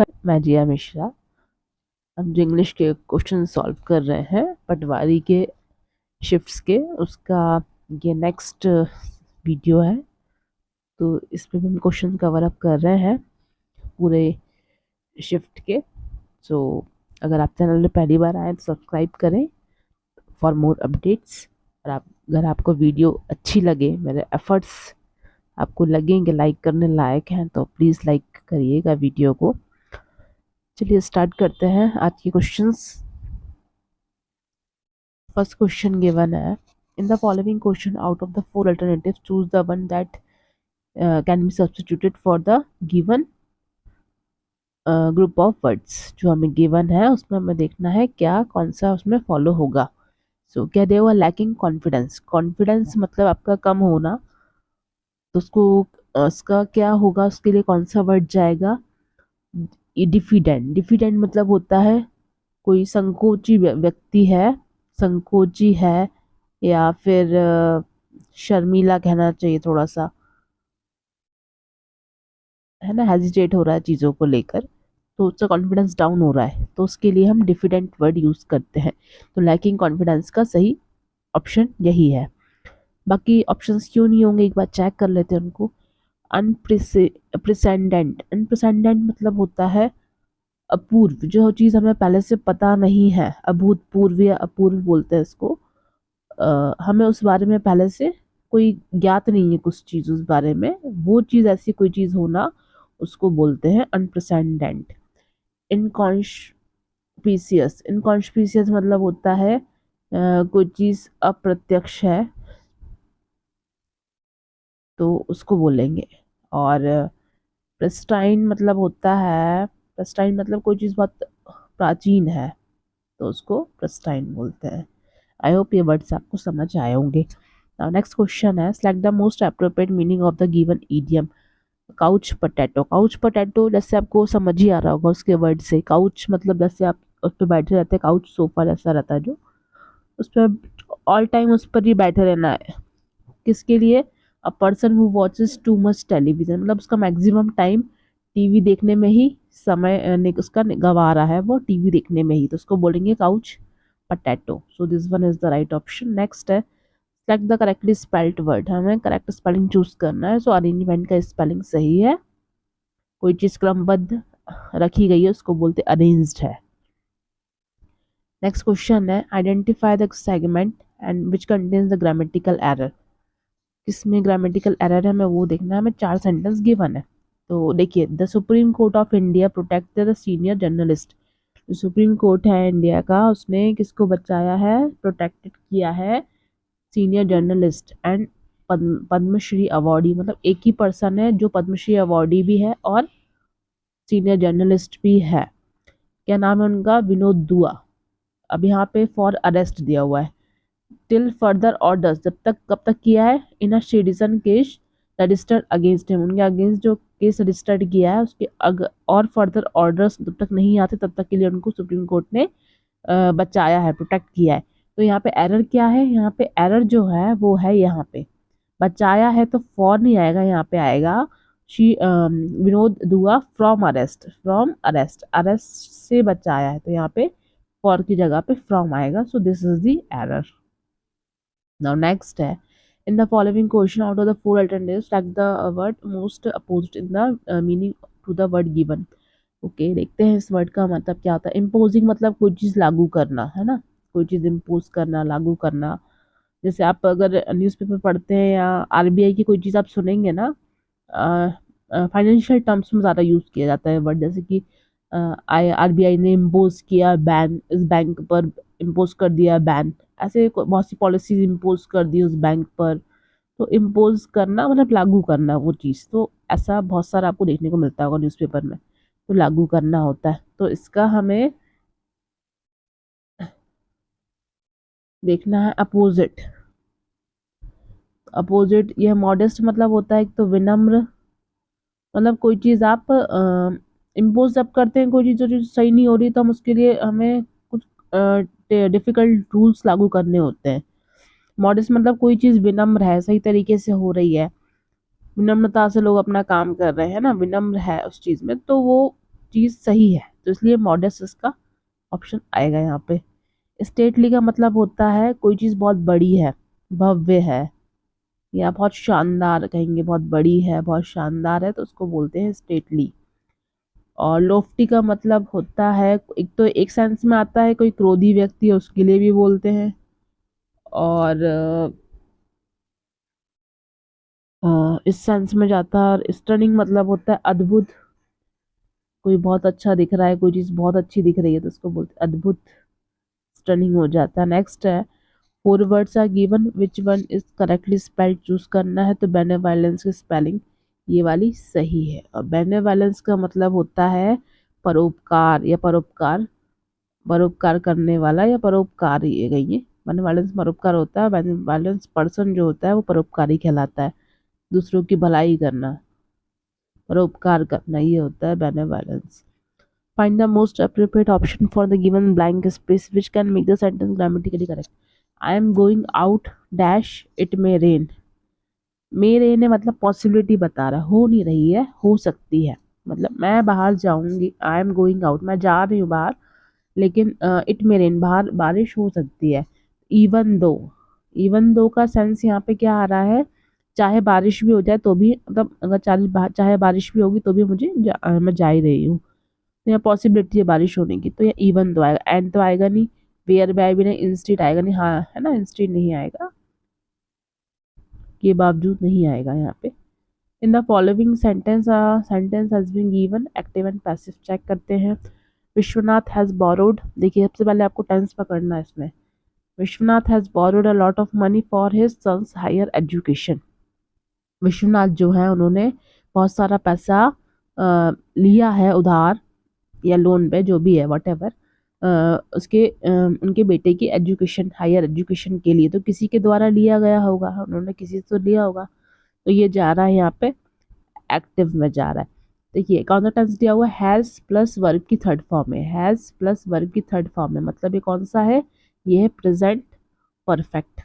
मैं जिया मिश्रा। हम जो इंग्लिश के क्वेश्चन सॉल्व कर रहे हैं पटवारी के शिफ्ट्स के, उसका ये नेक्स्ट वीडियो है। तो इसमें भी हम क्वेश्चन कवर अप कर रहे हैं पूरे शिफ्ट के। सो अगर आप चैनल में पहली बार आए तो सब्सक्राइब करें फॉर मोर अपडेट्स। और आप अगर आपको वीडियो अच्छी लगे, मेरे एफर्ट्स आपको लगेंगे लाइक करने लायक हैं, तो प्लीज़ लाइक करिएगा वीडियो को। चलिए स्टार्ट करते हैं आज के क्वेश्चंस। First question given है, in the following question out of the four alternatives choose the one that can be substituted for the given group of words। जो हमें given है उसमें हमें देखना है क्या कौन सा उसमें फॉलो होगा। सो क्या दे हुआ लैकिंग कॉन्फिडेंस। कॉन्फिडेंस मतलब आपका कम होना, तो उसको उसका क्या होगा, उसके लिए कौन सा वर्ड जाएगा। डिफिडेंट। डिफिडेंट मतलब होता है कोई संकोची व्यक्ति है, संकोची है, या फिर शर्मीला कहना चाहिए थोड़ा सा, है ना, हेजिटेट हो रहा है चीज़ों को लेकर, तो उसका कॉन्फिडेंस डाउन हो रहा है, तो उसके लिए हम डिफिडेंट वर्ड यूज़ करते हैं। तो लैकिंग कॉन्फिडेंस का सही ऑप्शन यही है। बाकी ऑप्शंस क्यों नहीं होंगे एक बार चेक कर लेते हैं उनको। अनप्रेसिडेंट। अनप्रेसिडेंट मतलब होता है अपूर्व, जो चीज़ हमें पहले से पता नहीं है, अभूतपूर्व या अपूर्व बोलते हैं इसको। हमें उस बारे में पहले से कोई ज्ञात नहीं है कुछ चीज़ उस बारे में, वो चीज़ ऐसी कोई चीज़ होना, उसको बोलते हैं अनप्रेसिडेंट। इनकॉन्स्पिशियस। इनकॉन्स्पिशियस मतलब होता है कोई चीज़ अप्रत्यक्ष है, तो उसको बोलेंगे। और प्रेस्टाइन मतलब होता है, प्रेस्टाइन मतलब कोई चीज़ बहुत प्राचीन है, तो उसको प्रेस्टाइन बोलते हैं। आई होप ये वर्ड्स आपको समझ आए होंगे। नाउ नेक्स्ट क्वेश्चन है, select the most appropriate meaning of the given idiom. Couch potato. Couch potato जैसे आपको समझ ही आ रहा होगा उसके वर्ड से। काउच मतलब जैसे आप उस पर बैठे रहते हैं, काउच सोफा जैसा रहता है जो, उस पर ऑल टाइम उस पर ही बैठे रहना है। किसके लिए? A person who watches too much television, मतलब उसका मैक्सिमम टाइम टीवी देखने में ही समय उसका गवा रहा है, वो टीवी देखने में ही, तो उसको बोलेंगे couch potato. So this one is the right option. Next है, select the correctly spelled word. हमें करेक्ट स्पेलिंग चूज करना है। सो अरेंजमेंट का स्पेलिंग सही है, कोई चीज क्रमबद्ध रखी गई है उसको बोलते अरेंज्ड है। नेक्स्ट क्वेश्चन है, identify the segment and which contains the grammatical error. किसमें ग्रामेटिकल एरर है हमें वो देखना है। हमें 4 सेंटेंस गिवन है, तो देखिए, the Supreme Court of India protect the senior journalist. जो सुप्रीम कोर्ट है इंडिया का, उसने किसको बचाया है, प्रोटेक्टेड किया है senior journalist and Padmashri awardee. मतलब एक ही पर्सन है जो पद्मश्री अवार्डी भी है और सीनियर जर्नलिस्ट भी है। क्या नाम है उनका? विनोद दुआ। अब यहाँ पे फॉर अरेस्ट दिया हुआ है। टिल फर्दर ऑर्डर्स, जब तक, कब तक किया है, in a citizen case registered against him, उनके अगेंस्ट जो केस रजिस्टर्ड किया है उसके और फर्दर ऑर्डर्स जब तक नहीं आते तब तक के लिए उनको सुप्रीम कोर्ट ने बचाया है, प्रोटेक्ट किया है। तो यहाँ पे एरर क्या है? यहाँ पे एरर जो है वो है, यहाँ पे बचाया है तो फॉर नहीं आएगा, यहाँ पे आएगा शी विनोद दुआ from arrest. From arrest, arrest से बचाया है, तो यहाँ पे फॉर की जगह पे फ्रॉम आएगा। So this is the error. Now next है, in the following question out of the four alternatives select the word most opposed in the meaning to the word given. Okay, देखते हैं इस word का मतलब क्या होता है। इम्पोजिंग मतलब कोई चीज़ लागू करना, है ना, कोई चीज़ इम्पोज करना, लागू करना। जैसे आप अगर न्यूज़पेपर पढ़ते हैं या आरबीआई की कोई चीज़ आप सुनेंगे ना, फाइनेंशियल टर्म्स में ज़्यादा यूज़ किया जाता है वर्ड, जैसे कि आई आरबीआई ने इम्पोज किया बैन, इस बैंक पर इम्पोज कर दिया बैन। ऐसे बहुत सी पॉलिसीज इम्पोज कर दी उस बैंक पर। तो इम्पोज करना मतलब लागू करना वो चीज़, तो ऐसा बहुत सारा आपको देखने को मिलता होगा न्यूज़पेपर में, तो लागू करना होता है। तो इसका हमें देखना है अपोजिट। अपोजिट यह मॉडेस्ट मतलब होता है एक तो विनम्र, मतलब कोई चीज़ आप इम्पोज जब करते हैं, कोई चीज़ जो चीज़ सही नहीं हो रही, तो हम उसके लिए हमें कुछ डिफ़िकल्ट रूल्स लागू करने होते हैं। मॉडेस्ट मतलब कोई चीज़ विनम्र है, सही तरीके से हो रही है, विनम्रता से लोग अपना काम कर रहे हैं ना, विनम्र है उस चीज़ में, तो वो चीज़ सही है, तो इसलिए मॉडेस्ट इसका ऑप्शन आएगा यहाँ पे। स्टेटली का मतलब होता है कोई चीज़ बहुत बड़ी है, भव्य है, या बहुत शानदार, कहेंगे बहुत बड़ी है, बहुत शानदार है, तो उसको बोलते हैं स्टेटली। और लोफ्टी का मतलब होता है, एक तो एक सेंस में आता है कोई क्रोधी व्यक्ति है उसके लिए भी बोलते हैं, और इस सेंस में जाता है। और स्टनिंग मतलब होता है अद्भुत, कोई बहुत अच्छा दिख रहा है, कोई चीज़ बहुत अच्छी दिख रही है तो उसको बोलते हैं अद्भुत, स्टनिंग हो जाता है। नेक्स्ट है, four words are given which one is correctly spelled, choose करना है, तो बेनेवोलेंस की स्पेलिंग ये वाली सही है। और बेनेवोलेंस का मतलब होता है परोपकार या परोपकार, परोपकार करने वाला या परोपकारी है ये। बेनेवोलेंस परोपकार होता है, बेनेवोलेंस पर्सन जो होता है वो परोपकारी कहलाता है, दूसरों की भलाई करना, परोपकार करना, ये होता है benevolence. Find the most appropriate option for the given blank space which can make the sentence grammatically correct. I am going out dash it may rain. May rain है मतलब पॉसिबिलिटी बता रहा है, हो नहीं रही है, हो सकती है, मतलब मैं बाहर जाऊंगी, आई एम गोइंग आउट, मैं जा रही हूँ बाहर, लेकिन इट मे रेन, बाहर बारिश हो सकती है। इवन दो, इवन दो का सेंस यहाँ पे क्या आ रहा है, चाहे बारिश भी हो जाए तो भी, मतलब अगर चाहे बारिश भी होगी तो भी मैं जा ही रही हूँ, तो यहाँ पॉसिबिलिटी है बारिश होने की, तो यहाँ इवन दो आएगा, एंड तो आएगा नहीं, वेयर बाय भी नहीं, इंस्टीट आएगा नहीं, हाँ है ना, इंस्टीट नहीं आएगा, के बावजूद नहीं आएगा यहाँ पे। In the following sentence sentence has been given, active and passive check करते हैं। विश्वनाथ हैज बोरोड, देखिए सबसे पहले आपको टेंस पकड़ना है इसमें। Vishwanath has borrowed a lot of money for his sons higher education. Vishwanath जो है उन्होंने बहुत सारा पैसा लिया है उधार या लोन पे, जो भी है वट एवर, उनके बेटे की एजुकेशन, हायर एजुकेशन के लिए, तो किसी के द्वारा लिया गया होगा, उन्होंने किसी से तो लिया होगा, तो ये जा रहा है यहाँ पे एक्टिव में जा रहा है। देखिए कौन सा टेंस दिया हुआ है, हैज़ प्लस वर्ब की थर्ड फॉर्म है, हैज़ प्लस वर्ब की थर्ड फॉर्म है, मतलब ये कौन सा है, ये है प्रेजेंट परफेक्ट।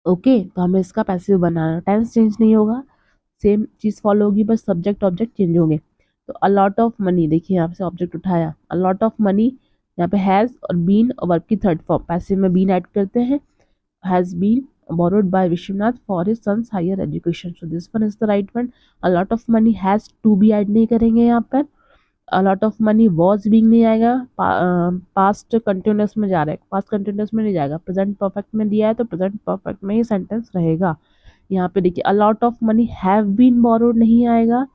ओके, तो हमें इसका पैसिव बनाना, टेंस चेंज नहीं होगा, सेम चीज़ फॉलो होगी, बस सब्जेक्ट ऑब्जेक्ट चेंज होंगे। तो अलॉट ऑफ मनी, देखिए यहाँ से ऑब्जेक्ट उठाया, अलॉट ऑफ मनी, यहाँ पे हैज़ और बीन और वर्ब की थर्ड फॉर्म, पैसिव में बीन ऐड करते हैं, has been borrowed by Vishwanath for his son's higher education. So this one is the right one. A lot of money has to be add नहीं करेंगे यहाँ पर, a lot of money was being नहीं आएगा, past continuous में जा रहा है, पास्ट कंटिन्यूस में नहीं जाएगा, प्रेजेंट परफेक्ट में दिया है तो प्रेजेंट परफेक्ट में ही सेंटेंस रहेगा। यहाँ पे देखिए a lot of money have been borrowed नहीं आएगा,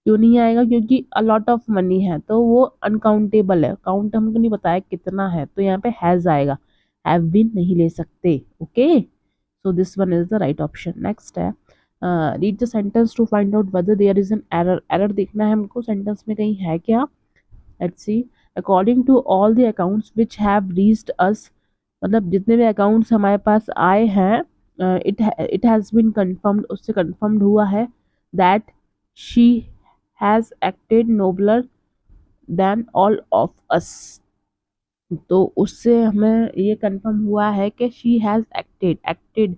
क्यों नहीं आएगा, क्योंकि a lot of money है तो वो अनकाउंटेबल है, काउंट हमको नहीं बताया कितना है, तो यहाँ पे हैज आएगा, हैव बीन नहीं ले सकते। Okay, so this one is the right option. Next है, read the sentence to find out whether there is an error, error देखना है हमको सेंटेंस में कहीं है क्या। Let's see, according to all the accounts which have reached us, मतलब जितने भी अकाउंट्स हमारे पास आए हैं, इट हैज़ बीन कन्फर्म्ड, उससे कन्फर्म्ड हुआ है, that she has acted nobler than all of us, तो उससे हमें ये कंफर्म हुआ है कि she has acted, acted,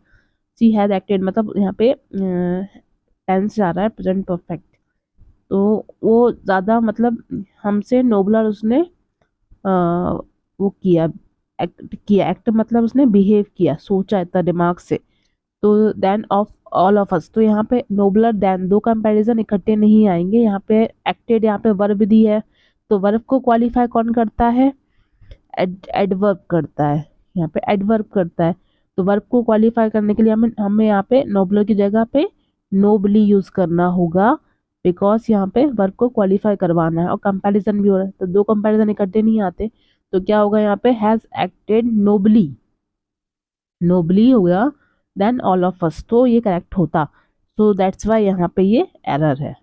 she has acted, मतलब यहाँ पे टेंस जा रहा है प्रेजेंट परफेक्ट, तो वो ज़्यादा मतलब हमसे नोबलर उसने वो किया, एक्ट किया, एक्ट मतलब उसने बिहेव किया, सोचा इतना दिमाग से, तो then of all of us, तो यहाँ पे नोबलर देन, दो कंपैरिजन इकट्ठे नहीं आएंगे, यहाँ पे एक्टेड, यहाँ पे वर्ब दी है, तो वर्ब को क्वालिफाई कौन करता है, एडवर्ब करता है, यहाँ पे एडवर्ब करता है, तो वर्ब को क्वालिफाई करने के लिए हमें हमें यहाँ पे नोबलर की जगह पे नोबली यूज करना होगा, बिकॉज यहाँ पे वर्ब को क्वालिफाई करवाना है, और कंपैरिजन भी हो रहा है, तो दो कंपैरिजन इकट्ठे नहीं आते, तो क्या होगा यहाँ पे, हैज एक्टेड नोबली, नोबली हो गया, देन ऑल ऑफ अस, तो ये करेक्ट होता, सो दैट्स वाई यहाँ पे ये एरर है।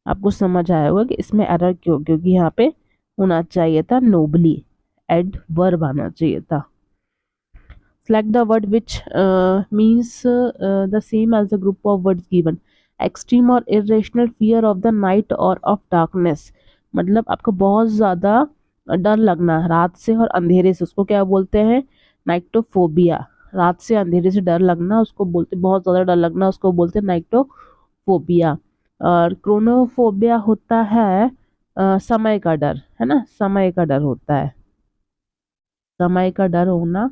आपको समझ आया होगा कि इसमें एरर क्यों, क्योंकि यहाँ पे होना चाहिए था नोबली, एडवर्ब आना चाहिए था। Select the word which means the same as the group of words given. Extreme or irrational fear of the night or of darkness, मतलब आपको बहुत ज़्यादा डर लगना रात से और अंधेरे से, उसको क्या बोलते हैं, नाइक्टोफोबिया, रात से अंधेरे से डर लगना उसको बोलते, बहुत ज़्यादा डर लगना उसको बोलते हैं नाइक्टोफोबिया। और क्रोनोफोबिया होता है समय का डर, है ना, समय का डर होता है, समय का डर होना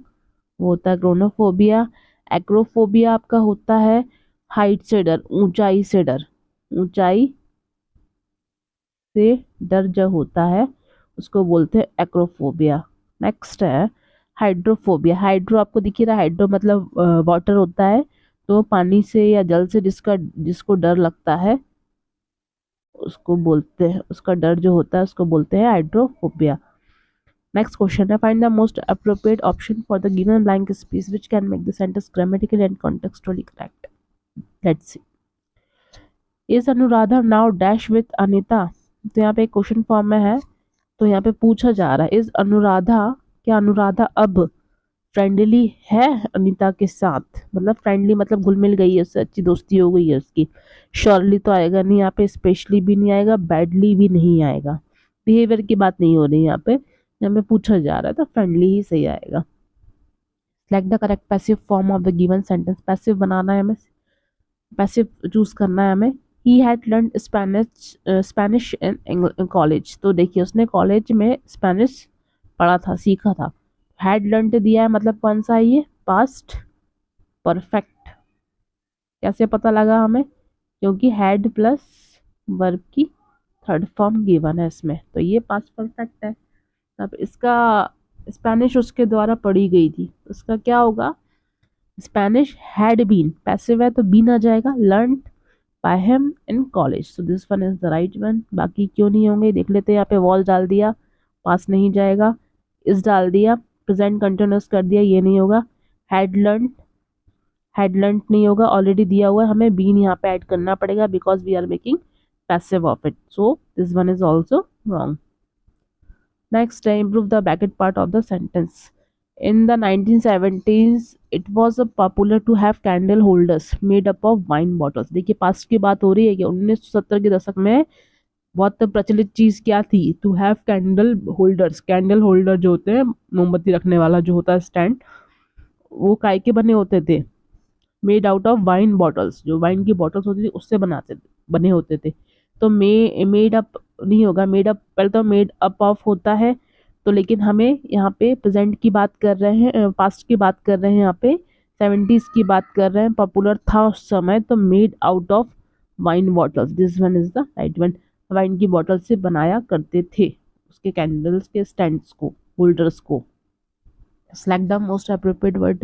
वो होता है क्रोनोफोबिया। एक्रोफोबिया आपका होता है हाइट से डर, ऊंचाई से डर, ऊंचाई से डर जो होता है उसको बोलते हैं एक्रोफोबिया। नेक्स्ट है हाइड्रोफोबिया। हाइड्रो आपको दिख ही रहा है, हाइड्रो मतलब वाटर होता है, तो पानी से या जल से जिसको डर लगता है उसको बोलते हैं, उसका डर जो होता है उसको बोलते हैं हाइड्रोफोबिया। नेक्स्ट क्वेश्चन है find the most appropriate option for the given blank space which can make the sentence grammatically and contextually correct. Let's see. Is Anuradha now dash with Anita. तो यहाँ पे एक क्वेश्चन फॉर्म में है, तो यहाँ पे पूछा जा रहा है इज अनुराधा, क्या अनुराधा अब फ्रेंडली है अनीता के साथ, मतलब फ्रेंडली मतलब घुल मिल गई है, उससे अच्छी दोस्ती हो गई है उसकी। श्योरली तो आएगा नहीं यहाँ पे, स्पेशली भी नहीं आएगा, बैडली भी नहीं आएगा, बिहेवियर की बात नहीं हो रही यहाँ पे पूछा जा रहा है, तो फ्रेंडली ही सही आएगा। Select the correct passive form of the given sentence. Passive बनाना है हमें, पैसिव चूज करना है हमें। He had learn Spanish Spanish in college. तो देखिए उसने कॉलेज में स्पेनिश पढ़ा था, सीखा था। हैड लर्न दिया है मतलब कौन सा है ये, पास्ट परफेक्ट। कैसे पता लगा हमें, क्योंकि हैड प्लस वर्ब की थर्ड फॉर्म गिवन है इसमें, तो ये पास्ट परफेक्ट है। अब इसका स्पेनिश उसके द्वारा पढ़ी गई थी, उसका क्या होगा, स्पेनिश हैड बीन, पैसिव है तो बीन आ जाएगा, learn by him in college, so this one is the right one. बाकी क्यों नहीं होंगे देख लेते हैं। यहाँ पे वॉल डाल दिया, पास नहीं जाएगा। इस डाल दिया, प्रेजेंट कंटिन्यूस कर दिया, ये नहीं होगा। हैड लर्न, हैड लर्न नहीं होगा, ऑलरेडी दिया हुआ है, हमें बीन यहाँ पे ऐड करना पड़ेगा because we are making passive of it, so this one is also wrong. Next है improve the bracket part of the sentence. In the 1970s it was a popular to have candle holders made up of wine bottles। देखिए past की बात हो रही है कि 1970 के दशक में बहुत प्रचलित चीज क्या थी, to have candle holders. Candle holder जो होते हैं, मोमबत्ती रखने वाला जो होता है स्टैंड, वो काय के बने होते थे, made out of wine bottles, जो वाइन की बॉटल्स होती थी उससे बने होते थे। तो मेड अप नहीं होगा, मेड अप पहले तो मेड अप ऑफ होता है, तो लेकिन हमें यहाँ पे प्रेजेंट की बात कर रहे हैं, पास्ट की बात कर रहे हैं, यहाँ पे 70s की बात कर रहे हैं, पॉपुलर था उस समय, तो made out of wine bottles, this one is the right one. Wine की बॉटल से बनाया करते थे उसके कैंडल्स के स्टैंड्स को, होल्डर्स को। Select the most appropriate word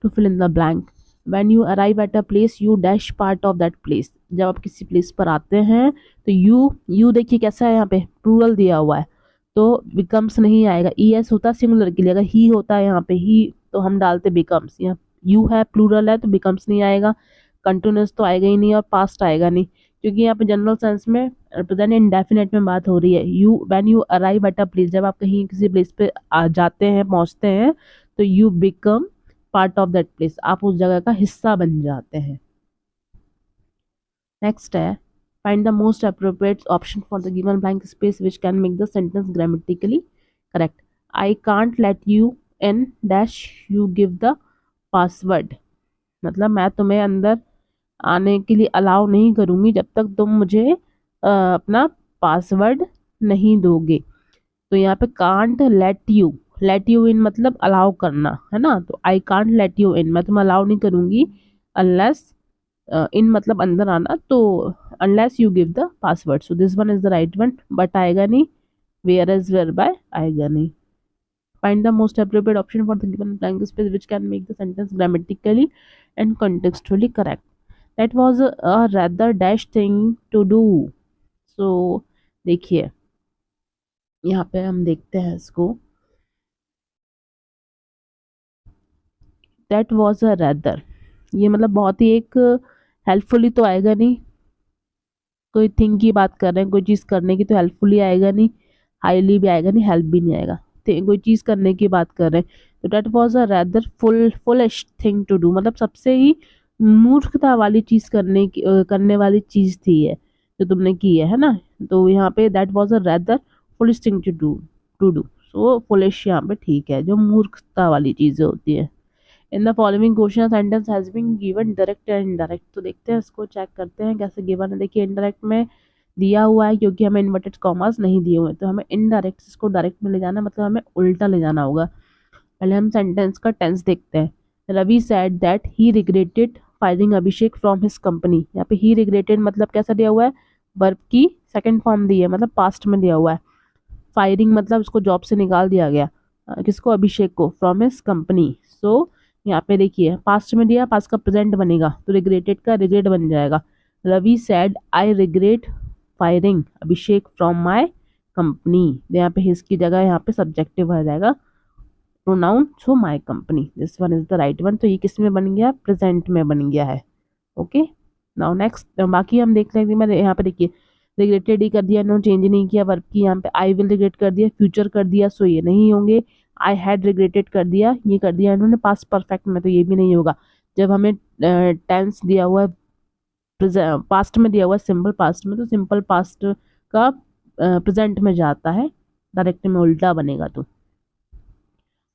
to fill in the blank. When you arrive at a place, you dash part of that place. जब आप किसी प्लेस पर आते हैं तो यू देखिए कैसा है, यहाँ पे प्लूरल दिया हुआ है, तो बिकम्स नहीं आएगा। es होता है सिंगुलर के लिए, अगर ही होता है यहाँ पे ही तो हम डालते बिकम्स, यहाँ यू है प्लूरल है तो बिकम्स नहीं आएगा, कंटिन्यूस तो आएगा ही नहीं, और पास्ट आएगा नहीं, क्योंकि यहाँ पे जनरल सेंस में प्रेजेंट इंडेफिनेट में बात हो रही है। You when you arrive at a place, जब आप कहीं किसी प्लेस पे आ जाते हैं, पहुंचते हैं, तो you become part of that place, आप उस जगह का हिस्सा बन जाते हैं। नेक्स्ट है find the most appropriate option for the given blank space which can make the sentence grammatically correct. I can't let you in dash you give the password. मतलब मैं तुम्हें अंदर आने के लिए अलाउ नहीं करूंगी जब तक तुम मुझे अपना पासवर्ड नहीं दोगे। तो यहाँ पे कांट लेट यू इन मतलब अलाउ करना, है ना, तो I can't let you in, मैं तुम्हें अलाउ नहीं करूंगी, अनलेस इन मतलब अंदर आना, तो unless you give the password, so this one is the right one, but आएगा नहीं, वेयर इज वेयर बाय आएगा नहीं। Find the most appropriate option for the given blank space which can make the sentence grammatically and contextually correct. That was a rather dash thing to do. So देखिए यहाँ पे हम देखते हैं इसको, that was a rather, ये मतलब बहुत ही एक हेल्पफुली तो आएगा नहीं, कोई थिंग की बात कर रहे हैं, कोई चीज़ करने की, तो हेल्पफुली आएगा नहीं, हाईली भी आएगा नहीं, हेल्प भी नहीं आएगा, कोई चीज़ करने की बात कर रहे हैं, तो that was a rather foolish thing to do, मतलब सबसे ही मूर्खता वाली चीज़ करने वाली चीज़ थी ये जो तुमने की है ना, तो यहाँ पे that was a rather foolish thing to do, so foolish यहाँ पे ठीक है, जो मूर्खता वाली चीज़ें होती है। In the following question sentence has been given direct and indirect. तो देखते हैं इसको, चेक करते हैं कैसे गिवन है। देखिए इनडायरेक्ट में दिया हुआ है क्योंकि हमें इन्वर्टेड कॉमास नहीं दिए हुए, तो हमें इनडायरेक्ट इसको डायरेक्ट में ले जाना, मतलब हमें उल्टा ले जाना होगा। पहले हम सेंटेंस का टेंस देखते हैं। Ravi said that he regretted firing Abhishek from his company. यहाँ पे ही रिग्रेटेड मतलब कैसा दिया हुआ है, वर्ब की सेकंड फॉर्म दी है, मतलब पास्ट में दिया हुआ है। फायरिंग मतलब उसको जॉब से निकाल दिया गया, किसको, अभिषेक को, फ्रॉम हिज कंपनी। सो यहाँ पे देखिए पास्ट में दिया, पास्ट का प्रेजेंट बनेगा तो रिग्रेटेड का रिग्रेट बन जाएगा। Ravi said I regret firing Abhishek from my company. यहाँ पे हिज की जगह यहाँ पे सब्जेक्टिव आ जाएगा, pronoun so my company, this one is the right one. तो ये किस में बन गया, प्रेजेंट में बन गया है। ओके, नाउ नेक्स्ट बाकी हम देख लेंगे। मैं यहाँ पे देखिए रिग्रेटेड ही कर दिया, नो चेंज नहीं किया वर्ब की। यहाँ पे आई विल रिग्रेट कर दिया, फ्यूचर कर दिया, सो ये नहीं होंगे। आई हैड रिग्रेटेड कर दिया, ये कर दिया इन्होंने पास्ट परफेक्ट में, तो ये भी नहीं होगा। जब हमें टेंस दिया हुआ है पास्ट में दिया हुआ है सिंपल पास्ट में, तो सिंपल पास्ट का प्रेजेंट में जाता है, डायरेक्ट में उल्टा बनेगा। तो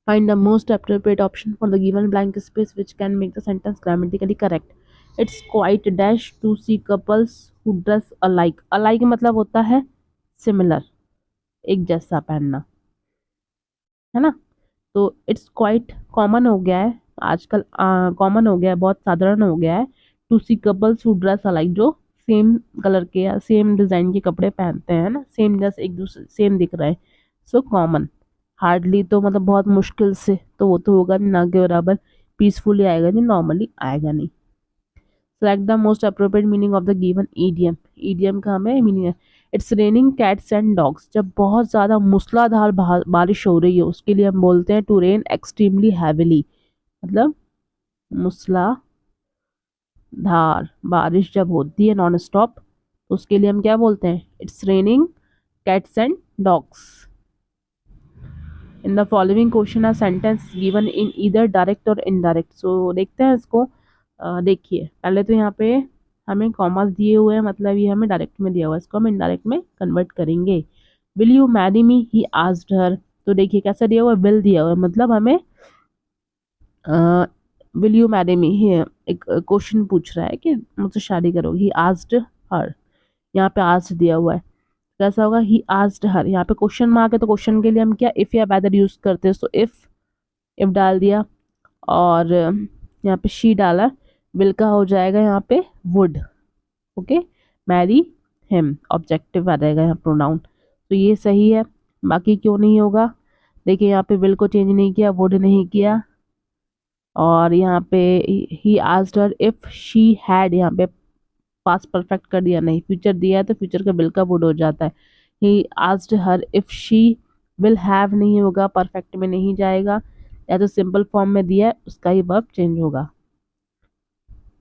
find the most appropriate option for the given blank space which can make the sentence grammatically correct. It's quite dash to see couples who dress alike. Alike मतलब होता है similar, एक जैसा पहनना, है ना। तो इट्स क्वाइट कॉमन हो गया है आजकल, कॉमन हो गया है, बहुत साधारण हो गया है। To see couples who dress alike, जो सेम कलर के या सेम डिजाइन के कपड़े पहनते हैं ना, सेम ड्रेस, एक दूसरे सेम दिख रहे हैं। सो कॉमन, हार्डली तो मतलब बहुत मुश्किल से, तो वो तो होगा नहीं, ना के बराबर। पीसफुली आएगा नहीं, नॉर्मली आएगा नहीं। Select the most appropriate meaning of the given idiom. Idiom का हमें मीनिंग है, it's raining cats and dogs. जब बहुत ज़्यादा मूसलाधार बारिश हो रही है उसके लिए हम बोलते हैं टू रेन एक्सट्रीमली हैविली, मतलब मूसलाधार बारिश जब होती है नॉन स्टॉप, तो उसके लिए हम क्या बोलते हैं, it's raining cats and dogs. In the following question are sentence given in either direct और इनडायरेक्ट। सो देखते हैं इसको। देखिए पहले तो यहाँ पे हमें कॉमर्स दिए हुए हैं, मतलब ये हमें डायरेक्ट में दिया हुआ है, इसको हम इनडायरेक्ट में कन्वर्ट करेंगे। Will you marry me, he asked her. तो देखिए कैसा दिया हुआ है, विल दिया हुआ है, मतलब हमें विल यू मैरी मी, एक क्वेश्चन पूछ रहा है कि मुझसे शादी करोगी। ही आस्क्ड हर, यहाँ पे आस्क्ड दिया हुआ है, कैसा होगा, ही आस्क्ड हर। यहाँ पे क्वेश्चन मार्क है, तो क्वेश्चन के लिए हम क्या इफ या वेदर यूज करते हैं। सो इफ डाल दिया, और यहाँ पे शी डाला, विल का हो जाएगा यहाँ पे would. Okay, marry him, objective आ जाएगा यहाँ प्रोनाउन। तो ये सही है, बाकी क्यों नहीं होगा। देखिए यहाँ पे विल को चेंज नहीं किया, वुड नहीं किया, और यहाँ पे he asked her if she had, यहाँ पे पास्ट परफेक्ट कर दिया, नहीं फ्यूचर दिया है तो फ्यूचर का विल का वुड हो जाता है। He asked her if she will have नहीं होगा, परफेक्ट में नहीं जाएगा, या तो सिंपल फॉर्म में दिया है उसका ही वर्ब चेंज होगा,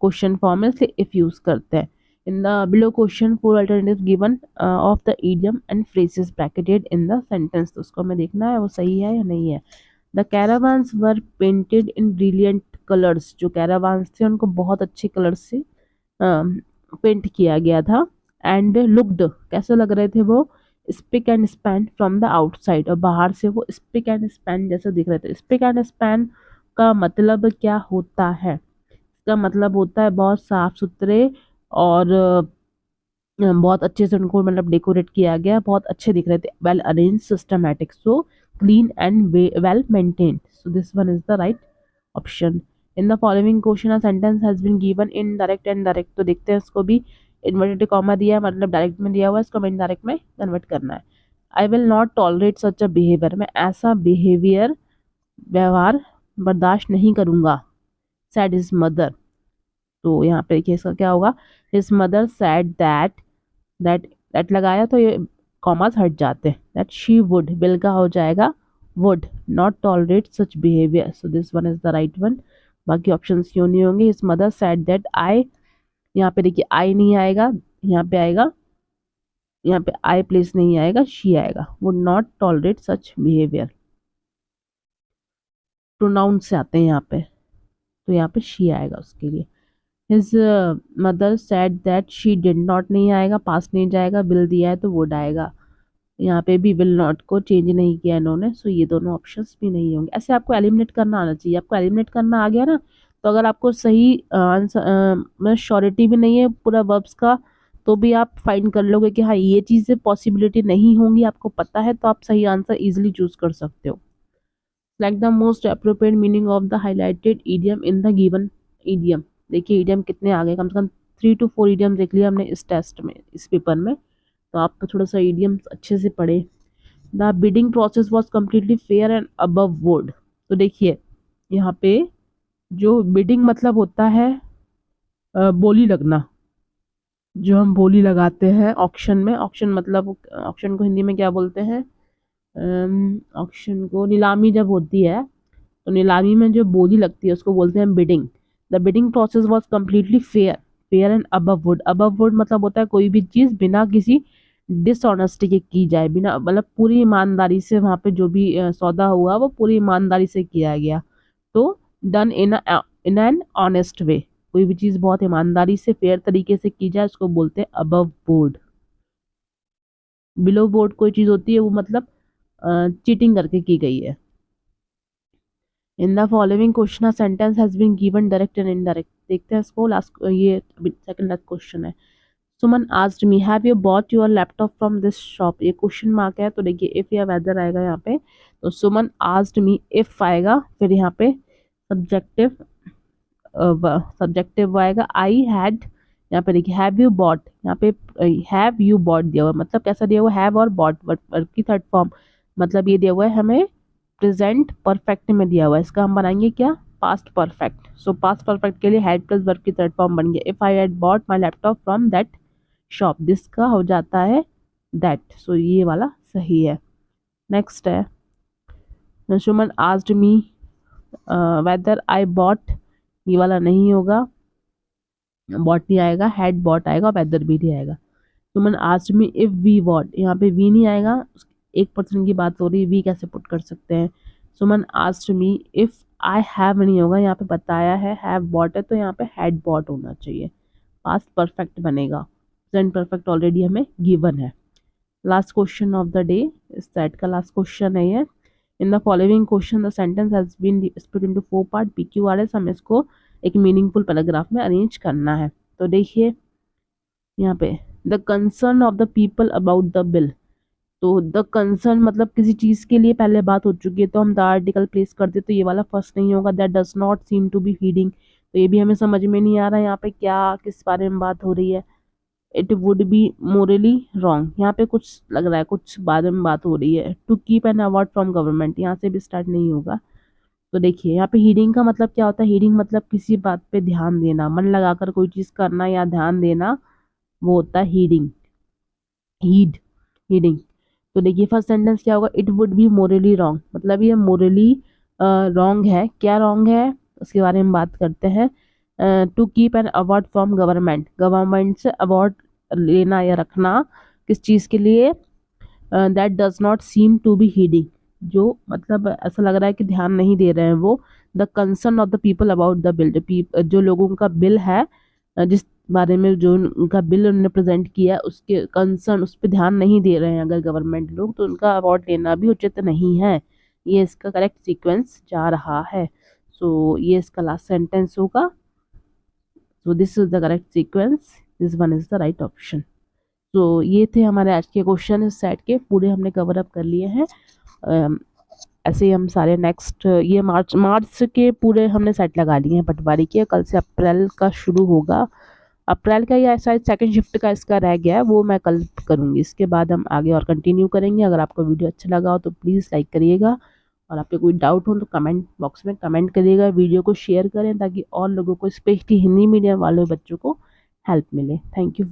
क्वेश्चन फॉर्म में इसलिए इफ यूज करते हैं। In the below question four alternative given of the idiom and phrases bracketed in the sentence. तो उसको हमें देखना है वो सही है या नहीं है। The caravans were painted in brilliant colours. जो कैरावान्स थे उनको बहुत अच्छे कलर से पेंट किया गया था। एंड लुक्ड, कैसे लग रहे थे वो, spick and span from the outside, और बाहर से वो स्पिक एंड स्पैन जैसे दिख रहे थे। स्पिक एंड स्पैन का मतलब क्या होता है, इसका मतलब होता है बहुत साफ सुथरे, और बहुत अच्छे से उनको मतलब डेकोरेट किया गया, बहुत अच्छे दिख रहे थे, well arrange, systematic, so clean and well maintained. So this one is the right option. In the following question a sentence has been given in direct and direct. तो देखते हैं इसको भी, इन्वर्टेड कॉमा दिया है मतलब डायरेक्ट में दिया हुआ है, इसको हमें इनडायरेक्ट में कन्वर्ट करना है। I will not tolerate such a behaviour, मैं ऐसा बिहेवियर, व्यवहार बर्दाश्त नहीं करूंगा, सैड हिज मदर। तो यहाँ पे देखिए इसका क्या होगा, his mother sad that, that लगाया तो ये कॉमास हट जाते हैं, दैट शी वुड, विल का हो जाएगा would not tolerate such behaviour. So this one is the right one, बाकी ऑप्शंस क्यों नहीं होंगे। His mother sad that I, यहाँ पे देखिए आई नहीं आएगा, यहाँ पे आएगा, यहाँ पे आई प्लेस नहीं आएगा, शी आएगा, would not tolerate such behaviour, pronoun से आते हैं यहाँ पे, तो यहाँ पे शी आएगा उसके लिए। His mother sad that she did not नहीं आएगा, पास नहीं जाएगा, विल दिया है तो वुड आएगा। यहाँ पे भी विल नॉट को चेंज नहीं किया इन्होंने, सो ये दोनों ऑप्शंस भी नहीं होंगे। ऐसे आपको एलिमिनेट करना आना चाहिए। आपको एलिमिनेट करना आ गया ना, तो अगर आपको सही आंसर मतलब श्योरिटी भी नहीं है पूरा वर्ब्स का, तो भी आप फाइंड कर लोगे कि हाँ ये चीज़ें पॉसिबिलिटी नहीं होंगी, आपको पता है, तो आप सही आंसर इजिली चूज कर सकते हो। Select the most appropriate meaning of the highlighted idiom in the given idiom। देखिए idiom कितने आ गए, कम से कम 3 to 4 idiom देख लिया हमने इस टेस्ट में, इस पेपर में। तो आप तो थोड़ा सा idiom अच्छे से पढ़े। The bidding process was completely fair and above board. तो देखिए यहाँ पे जो बिडिंग मतलब होता है बोली लगना, जो हम बोली लगाते हैं ऑक्शन में। ऑक्शन मतलब ऑक्शन को हिंदी में क्या बोलते हैं, ऑक्शन को नीलामी जब होती है, तो नीलामी में जो बोली लगती है उसको बोलते हैं bidding. The bidding process was completely fair, fair and above board. Above board मतलब होता है कोई भी चीज़ बिना किसी डिसऑनेस्टी के की जाए, बिना मतलब पूरी ईमानदारी से वहाँ पे जो भी सौदा हुआ वो पूरी ईमानदारी से किया गया। तो done in an honest way, कोई भी चीज़ बहुत ईमानदारी से फेयर तरीके से की जाए उसको बोलते हैं अबव बोर्ड। बिलो बोर्ड कोई चीज़ होती है वो मतलब चीटिंग करके की गई है। In the following question sentence has been given direct and indirect. देखते हैं इसको, लास्ट ये सेकंड लास्ट क्वेश्चन है। Suman asked me have you bought your laptop from this shop. ये क्वेश्चन मार्क है, तो देखिए इफ या वेदर आएगा यहाँ पे, तो सुमन आस्क्ड मी इफ आएगा, फिर यहाँ पे सब्जेक्टिव सब्जेक्टिव आएगा आई हैड। यहाँ पे देखिए हैव यू बॉट, यहाँ पे हैव यू बॉट दिया हुआ, मतलब कैसा दिया हुआ, हैव और बॉट वर्ब की थर्ड फॉर्म, मतलब ये दिया हुआ है हमें प्रेजेंट परफेक्ट में दिया हुआ है। इसका हम बनाएंगे क्या, पास्ट परफेक्ट। सो पास्ट परफेक्ट के लिए हैड प्लस वर्ब की थर्ड फॉर्म बन गया, if I had bought my laptop from that shop. This का हो जाता है दैट, सो ये वाला सही है। नेक्स्ट है Suman asked me whether I bought, ये वाला नहीं होगा, बॉट नहीं आएगा, हैड बॉट आएगा, वेदर भी नहीं आएगा। Suman asked me if we bought, यहाँ पे वी नहीं आएगा, एक पर्सन की बात हो रही है, वी कैसे पुट कर सकते हैं। Suman asked me if I have नहीं होगा, यहाँ पे बताया है हैव बॉट है, तो यहाँ पे हैड बॉट होना चाहिए, पास्ट परफेक्ट बनेगा। प्रेजेंट परफेक्ट ऑलरेडी हमें गिवन है। Last question of the day, इस सेट का लास्ट क्वेश्चन है ये। In the following question the sentence has been split into 4 part, PQRS। हमें इसको एक मीनिंगफुल पैराग्राफ में अरेंज करना है। तो देखिए यहाँ पे the concern of the people about the bill. तो द कंसर्न मतलब किसी चीज़ के लिए पहले बात हो चुकी है, तो हम द आर्टिकल प्लेस कर दे, तो ये वाला फर्स्ट नहीं होगा, that does not seem to be feeding. तो ये भी हमें समझ में नहीं आ रहा है यहाँ पे क्या किस बारे में बात हो रही है। It would be Morli wrong, यहाँ पे कुछ लग रहा है कुछ बारे में बात हो रही है। To keep an award from government, यहाँ से भी स्टार्ट नहीं होगा। तो देखिए यहाँ पे हीडिंग का मतलब क्या होता है, हीडिंग मतलब किसी बात पे ध्यान देना, मन लगाकर कोई चीज़ करना या ध्यान देना, वो होता है हीडिंग, हीड, हीडिंग। तो देखिए फर्स्ट सेंटेंस क्या होगा, it would be Morli wrong, मतलब ये मोरली रॉन्ग है। क्या रॉन्ग है उसके बारे में बात करते हैं। To keep an award from government, government से अवार्ड लेना या रखना किस चीज़ के लिए, that does not seem to be heeding, जो मतलब ऐसा लग रहा है कि ध्यान नहीं दे रहे हैं वो। The concern of the people about the bill, जो लोगों का बिल है, जिस बारे में जो उनका बिल उन्होंने प्रेजेंट किया उसके कंसर्न, उस पर ध्यान नहीं दे रहे हैं अगर गवर्नमेंट लोग, तो उनका अवार्ड लेना भी उचित नहीं है। ये इसका करेक्ट सीक्वेंस जा रहा है। सो ये इसका लास्ट सेंटेंस होगा। सो this is the correct sequence, this one is the right option. तो ये थे हमारे आज के क्वेश्चन, इस सेट के पूरे हमने कवर अप कर लिए हैं। ऐसे ही हम सारे नेक्स्ट ये मार्च के पूरे हमने सेट लगा लिए हैं पटवारी के। कल से अप्रैल का शुरू होगा, अप्रैल का या शायद सेकंड शिफ्ट का इसका रह गया है, वो मैं कल करूँगी। इसके बाद हम आगे और कंटिन्यू करेंगे। अगर आपको वीडियो अच्छा लगा हो तो प्लीज़ लाइक करिएगा, और आपके कोई डाउट हो तो कमेंट बॉक्स में कमेंट करिएगा। वीडियो को शेयर करें ताकि और लोगों को, स्पेशली हिंदी मीडियम वाले बच्चों को हेल्प मिले। Thank you.